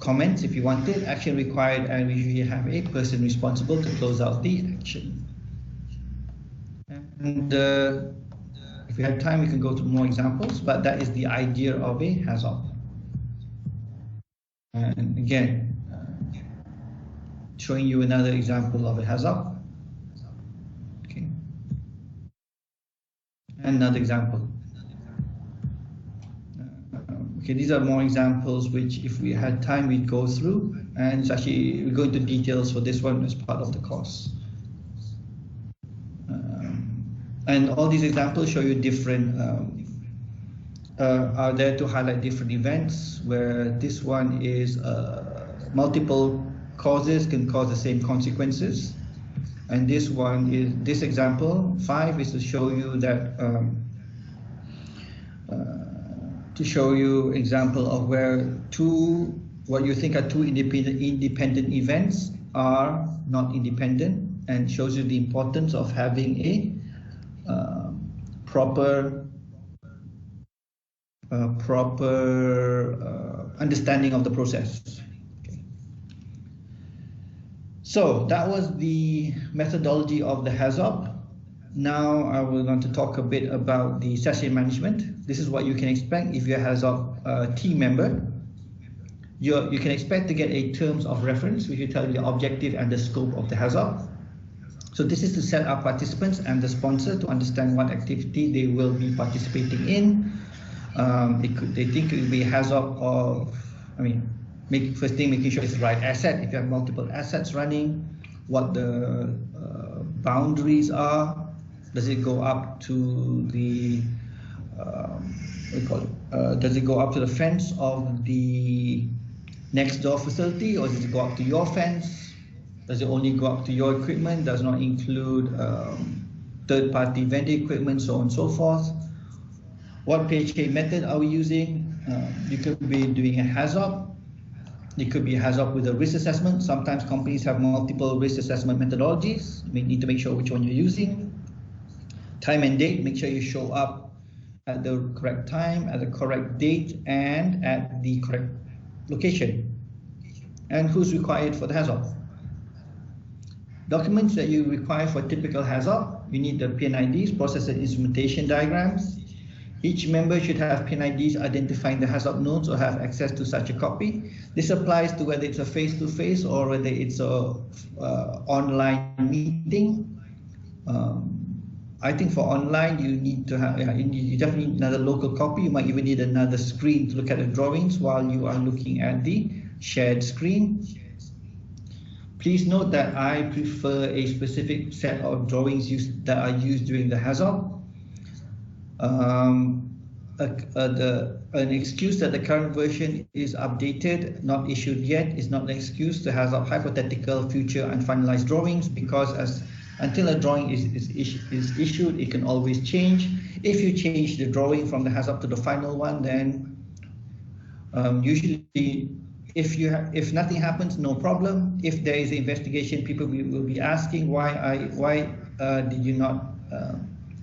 comments if you want it, action required, and we usually have a person responsible to close out the action. And if we have time, we can go to more examples, but that is the idea of a HAZOP. And again, showing you another example of a HAZOP. Okay. Another example. Okay, these are more examples which, if we had time, we'd go through, and it's actually we go into details for this one as part of the course. And all these examples show you different, are there to highlight different events, where this one is multiple causes can cause the same consequences. And this one is, this example 5 is to show you that, to show you example of where what you think are two independent events are not independent, and shows you the importance of having a proper understanding of the process. Okay. So that was the methodology of the HAZOP. Now I will want to talk a bit about the session management. This is what you can expect if you're a HAZOP team member. You can expect to get a terms of reference, which will tell you the objective and the scope of the HAZOP. So this is to set up participants and the sponsor to understand what activity they will be participating in. They think it will be a HAZOP of, first thing, making sure it's the right asset. If you have multiple assets running, what the boundaries are. Does it go up to the, does it go up to the fence of the next door facility, or does it go up to your fence? Does it only go up to your equipment? Does not include third-party vendor equipment, so on and so forth. What PHK method are we using? You could be doing a HAZOP. It could be a HAZOP with a risk assessment. Sometimes companies have multiple risk assessment methodologies. We need to make sure which one you're using. Time and date, make sure you show up at the correct time, at the correct date, and at the correct location. And who's required for the HAZOP? Documents that you require for typical HAZOP, you need the PNIDs, process and instrumentation diagrams. Each member should have PNIDs identifying the HAZOP nodes or have access to such a copy. This applies to whether it's a face-to-face or whether it's a online meeting. I think for online, you need to have, you definitely need another local copy. You might even need another screen to look at the drawings while you are looking at the shared screen. Please note that I prefer a specific set of drawings that are used during the HAZOP. An excuse that the current version is updated, not issued yet, is not an excuse to HAZOP hypothetical, future, and finalized drawings, because Until a drawing is issued, it can always change. If you change the drawing from the HAZOP to the final one, then usually if nothing happens, no problem. If there is an investigation, people will be asking why did you not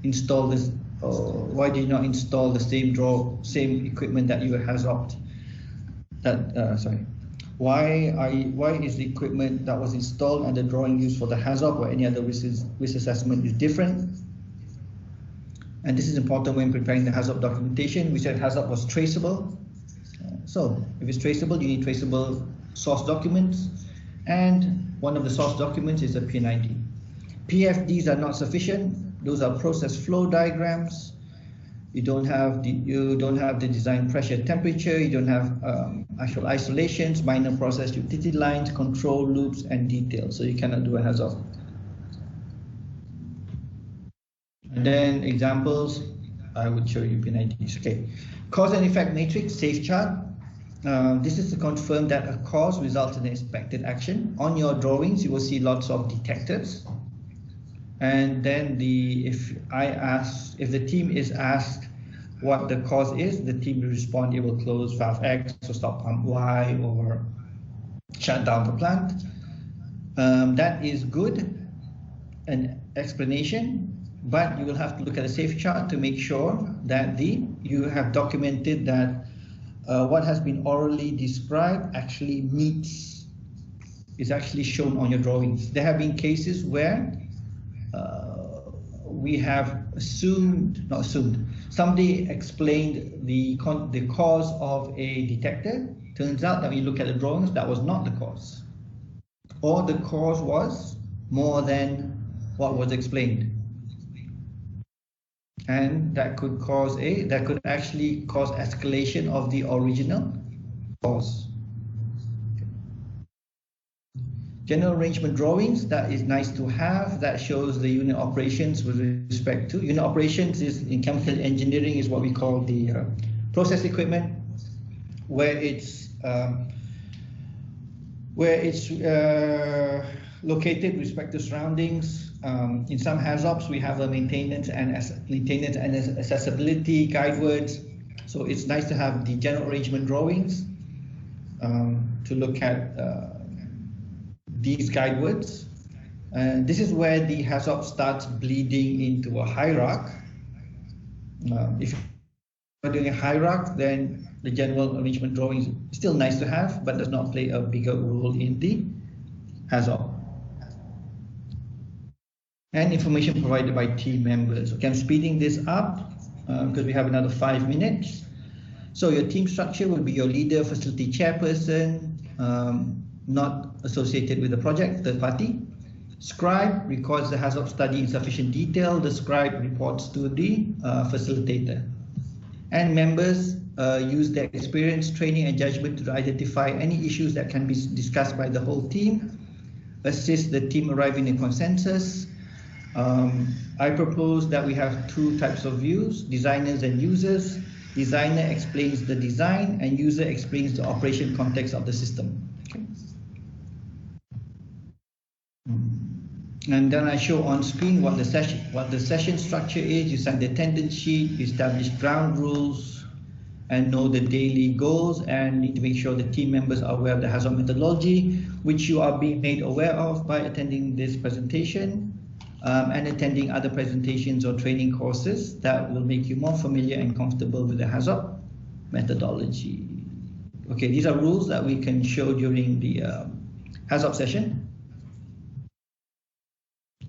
install this, or why did you not install the same equipment that you HAZOP'd? Why is the equipment that was installed and the drawing used for the HAZOP or any other risk assessment is different? And this is important when preparing the HAZOP documentation. We said HAZOP was traceable. So if it's traceable, you need traceable source documents, and one of the source documents is a PNID. PFDs are not sufficient. Those are process flow diagrams. You don't have the design pressure temperature. You don't have actual isolations, minor process utility lines, control loops, and details. So you cannot do a HAZOP. And then examples, I would show you PNIDs. Okay, cause and effect matrix, safe chart. This is to confirm that a cause results in an expected action. On your drawings, you will see lots of detectors. And then if the team is asked what the cause is, the team will respond, it will close valve X or stop pump Y or shut down the plant. That is good, an explanation, but you will have to look at the safe chart to make sure that you have documented that what has been orally described actually is actually shown on your drawings. There have been cases where we have somebody explained the cause of a detector. Turns out that when you look at the drawings, that was not the cause, or the cause was more than what was explained, and that could actually cause escalation of the original cause. General arrangement drawings, that is nice to have. That shows the unit operations with respect to unit operations is in chemical engineering is what we call the process equipment, where it's located with respect to surroundings. In some HAZOPs, we have a maintenance and accessibility guidewords. So it's nice to have the general arrangement drawings to look at these guidewords. This is where the HAZOP starts bleeding into a hierarchy. If you're doing a hierarchy, then the general arrangement drawing is still nice to have, but does not play a bigger role in the HAZOP. And information provided by team members. Okay, I'm speeding this up because we have another 5 minutes. So your team structure will be your leader, facility chairperson, not associated with the project, third party. Scribe records the HAZOP study in sufficient detail. The scribe reports to the facilitator. And members use their experience, training, and judgment to identify any issues that can be discussed by the whole team. Assist the team arriving in a consensus. I propose that we have two types of views, designers and users. Designer explains the design and user explains the operation context of the system. Okay. And then I show on screen what the session structure is. You sign the attendance sheet, you establish ground rules, and know the daily goals, and need to make sure the team members are aware of the HAZOP methodology, which you are being made aware of by attending this presentation and attending other presentations or training courses that will make you more familiar and comfortable with the HAZOP methodology. Okay, these are rules that we can show during the HAZOP session.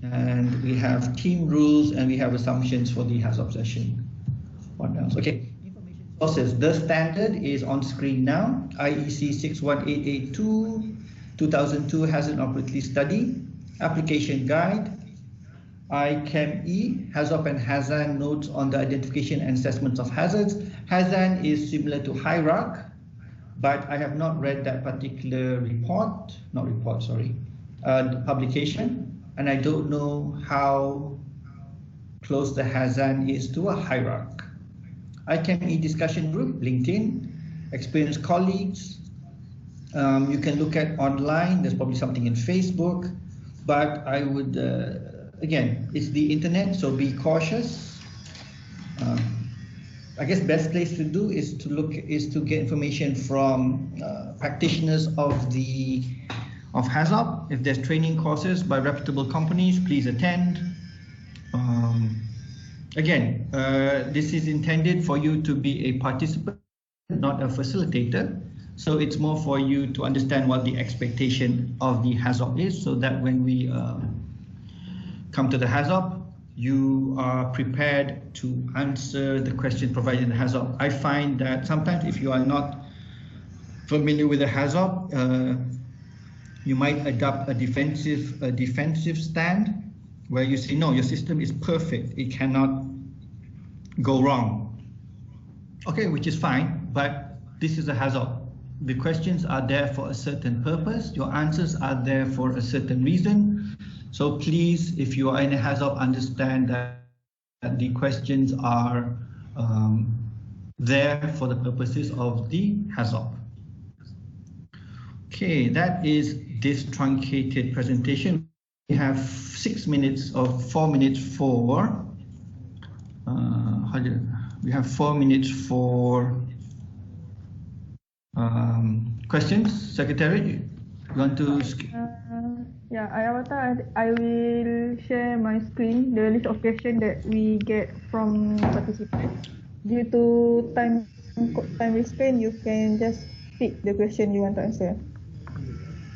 And we have team rules and we have assumptions for the HAZOP session. What else? Okay. Information sources. The standard is on screen now. IEC 61882, 2002 Hazard Operativity Study, Application Guide, ICHEM-E, HAZOP and HAZAN notes on the identification and assessments of hazards. HAZAN is similar to hierarchy, but I have not read that particular publication. And I don't know how close the HAZAN is to a hierarchy. ICHEM-E discussion group, LinkedIn, experienced colleagues. You can look at online, there's probably something in Facebook, but I would again, it's the internet, so be cautious. I guess best place to do is to get information from practitioners of HAZOP. If there's training courses by reputable companies, please attend. Again, this is intended for you to be a participant, not a facilitator. So it's more for you to understand what the expectation of the HAZOP is, so that when we come to the HAZOP, you are prepared to answer the question provided in the HAZOP. I find that sometimes if you are not familiar with the HAZOP, you might adopt a defensive stand where you say, no, your system is perfect, it cannot go wrong. Okay, which is fine, but this is a HAZOP. The questions are there for a certain purpose, your answers are there for a certain reason. So please, if you are in a HAZOP, understand that the questions are there for the purposes of the HAZOP. Okay, that is this truncated presentation. We have 6 minutes or 4 minutes for, we have 4 minutes for questions. Secretary, you want to? Yeah, I will share my screen, the list of questions that we get from participants. Due to time restraint, you can just pick the question you want to answer.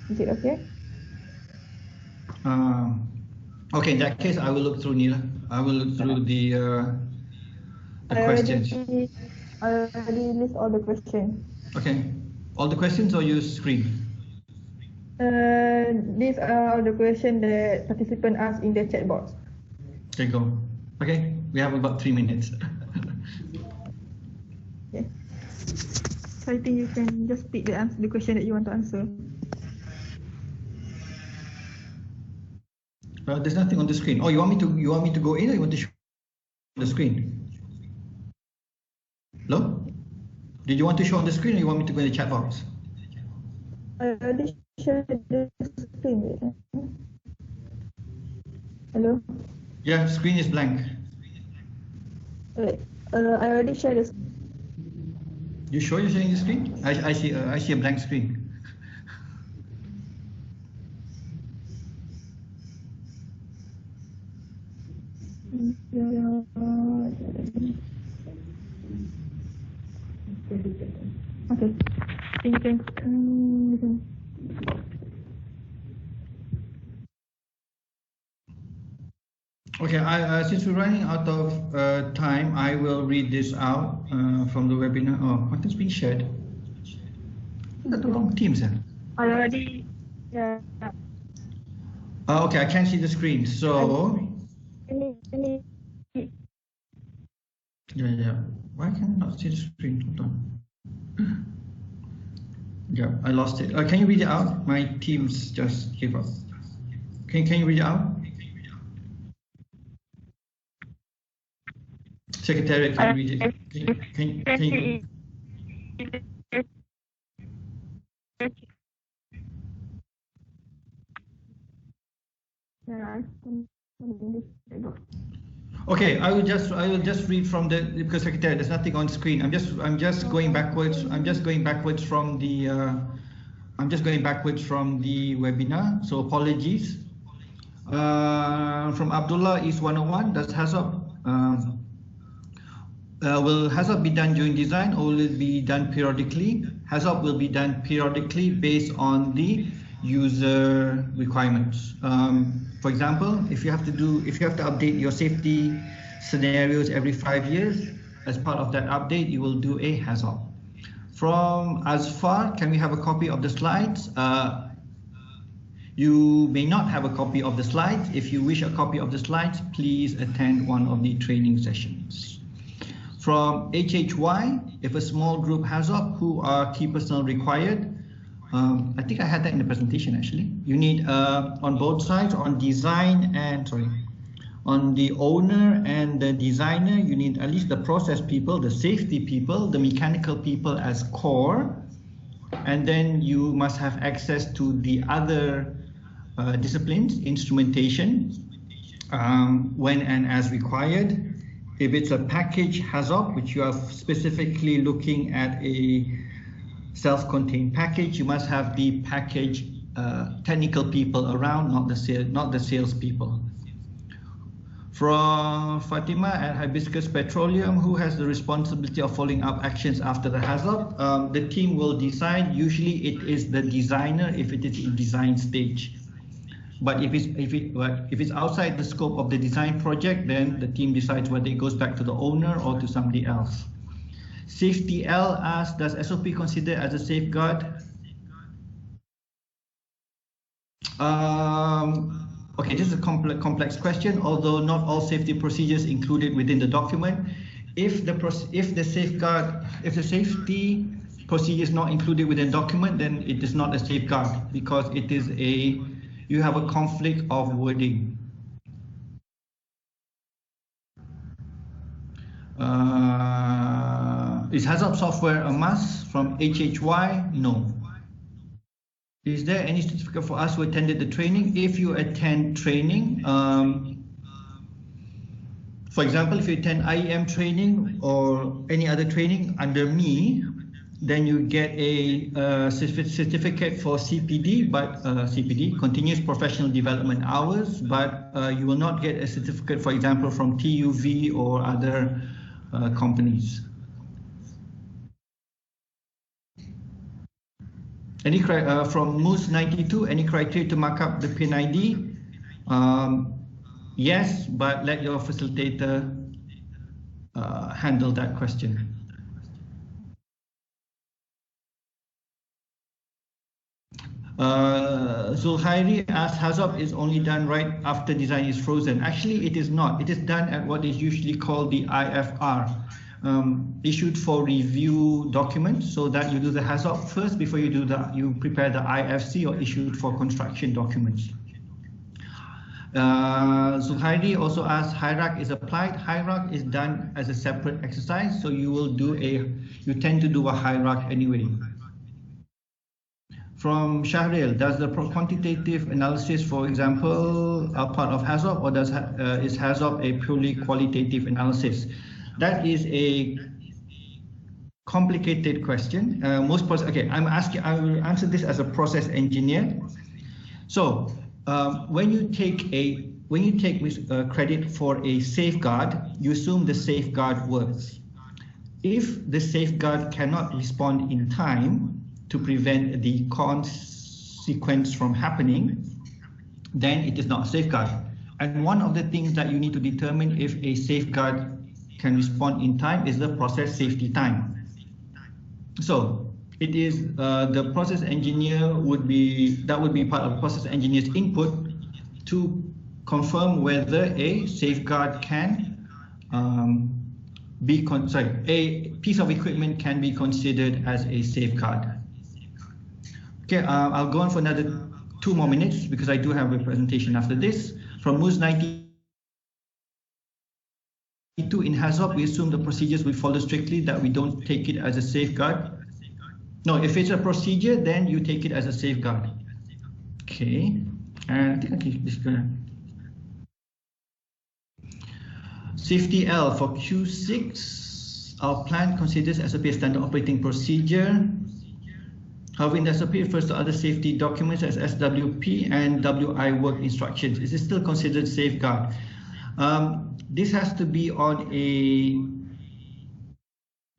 Is it okay? Okay, in that case, I will look through, Neela. I will look through the questions. I already list all the questions. Okay, all the questions or use screen? These are the questions that participants ask in the chat box. Okay, go. Okay, we have about 3 minutes. Okay. So I think you can just pick the question that you want to answer. There's nothing on the screen. Oh, you want me to go in, or you want to show the screen? Hello? Did you want to show on the screen, or you want me to go in the chat box? I already shared the screen. Hello? Yeah, screen is blank. Wait, I already shared the screen. You sure you're sharing the screen? I see a blank screen. Okay. You can. Okay, since we're running out of time, I will read this out from the webinar. Oh, what is being shared? Is that the wrong Teams then? I already, yeah. Okay, I can't see the screen, so. Yeah. Why can I not see the screen? Hold on. Yeah, I lost it. Can you read it out? My Teams just gave up. Can you read it out? Secretary, can you read it? Can you? Okay, I will just read from the, because Secretary, there's nothing on screen. I'm just going backwards. I'm just going backwards from the webinar. So apologies. From Abdullah is 101. Does HAZOP will HAZOP be done during design, or will it be done periodically? HAZOP will be done periodically based on the user requirements. For example, if you have to update your safety scenarios every 5 years, as part of that update, you will do a HAZOP. From Asfar, can we have a copy of the slides? You may not have a copy of the slides. If you wish a copy of the slides, please attend one of the training sessions. From HHY, if a small group HAZOP, who are key personnel required? I think I had that in the presentation actually. You need on both sides, on the owner and the designer, you need at least the process people, the safety people, the mechanical people as core, and then you must have access to the other disciplines, instrumentation, when and as required. If it's a package HAZOP, which you are specifically looking at a self-contained package, you must have the package technical people around, not the sales people. From Fatima at Hibiscus Petroleum, who has the responsibility of following up actions after the HAZOP? The team will decide. Usually it is the designer if it is in design stage. But if it's outside the scope of the design project, then the team decides whether it goes back to the owner or to somebody else. Safety L asks, does SOP consider as a safeguard? Okay, this is a complex question, although not all safety procedures included within the document. If the safety procedure is not included within the document, then it is not a safeguard because you have a conflict of wording. Is HAZOP software a must? From HHY? No. Is there any certificate for us who attended the training? If you attend training, for example, if you attend IEM training or any other training under me, then you get a certificate for CPD, but CPD, Continuous Professional Development Hours, but you will not get a certificate, for example, from TUV or other companies. Any from Moose92, any criteria to mark up the PIN ID? Yes, but let your facilitator handle that question. Zulhairi asks, HAZOP is only done right after design is frozen. Actually, it is not. It is done at what is usually called the IFR, issued for review documents, so that you do the HAZOP first before you prepare the IFC or issued for construction documents. Zulhairi also asks, HIRAC is applied. HIRAC is done as a separate exercise, so you tend to do a HIRAC anyway. From Shahril, does the quantitative analysis, for example, are part of HAZOP, or is HAZOP a purely qualitative analysis? That is a complicated question. I will answer this as a process engineer. So when you take credit for a safeguard, you assume the safeguard works. If the safeguard cannot respond in time to prevent the consequence from happening, then it is not a safeguard. And one of the things that you need to determine if a safeguard can respond in time is the process safety time. So it is the process engineer would be part of the process engineer's input to confirm whether a safeguard can a piece of equipment can be considered as a safeguard. Okay, I'll go on for another 2 more minutes because I do have a presentation after this. From Moose92, in HAZOP, we assume the procedures will follow strictly, that we don't take it as a safeguard. No, if it's a procedure, then you take it as a safeguard. Okay, and I think this is gonna. Safety L for Q6, our plan considers SOP a standard operating procedure. However, in the SOP refers to other safety documents as SWP and WI work instructions. Is it still considered safeguard? This has to be on a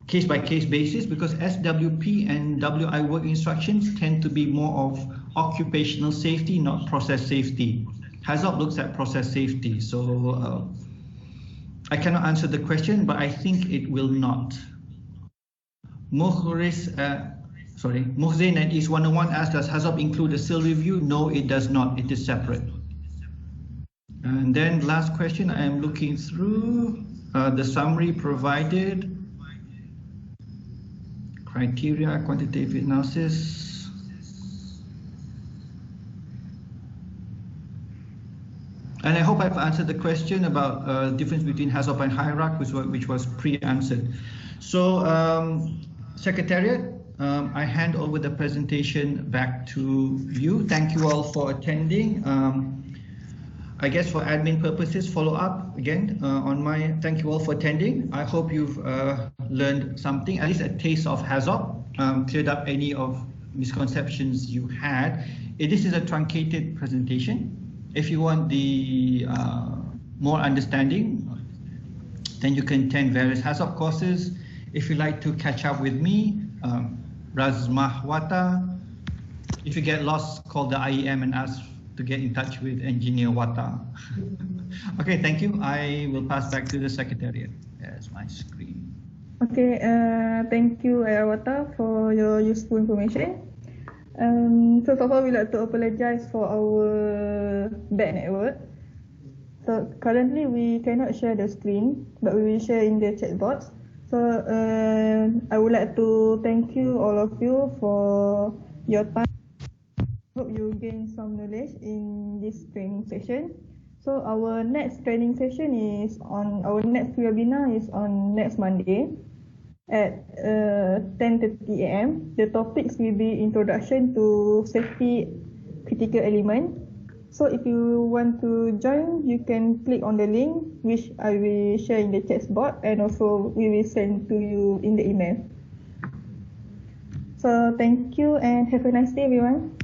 case-by-case basis because SWP and WI work instructions tend to be more of occupational safety, not process safety. HAZOP looks at process safety, so I cannot answer the question, but I think it will not. Mohsin at East 101 asked, does HAZOP include a SIL review? No, it does not. It is separate. And then last question, I am looking through the summary provided. Criteria, quantitative analysis. And I hope I've answered the question about the difference between HAZOP and HIRAC, which was pre-answered. So, Secretariat, I hand over the presentation back to you. Thank you all for attending. I guess for admin purposes, follow up again on my. Thank you all for attending. I hope you've learned something, at least a taste of HAZOP, cleared up any of misconceptions you had. This is a truncated presentation. If you want the more understanding, then you can attend various HAZOP courses. If you'd like to catch up with me, Razmah Wata. If you get lost, call the IEM and ask to get in touch with Engineer Wata. Okay, thank you. I will pass back to the Secretariat. There's my screen. Okay, thank you, Ayar Wata, for your useful information. First of all, we'd like to apologize for our bad network. So currently we cannot share the screen, but we will share in the chat box. So I would like to thank you, all of you, for your time. Hope you gain some knowledge in this training session. So our next training session is on, our next webinar is on next Monday at 10:30 AM. The topics will be introduction to safety critical element. So if you want to join, you can click on the link which I will share in the chat box, and also we will send to you in the email. So thank you and have a nice day, everyone.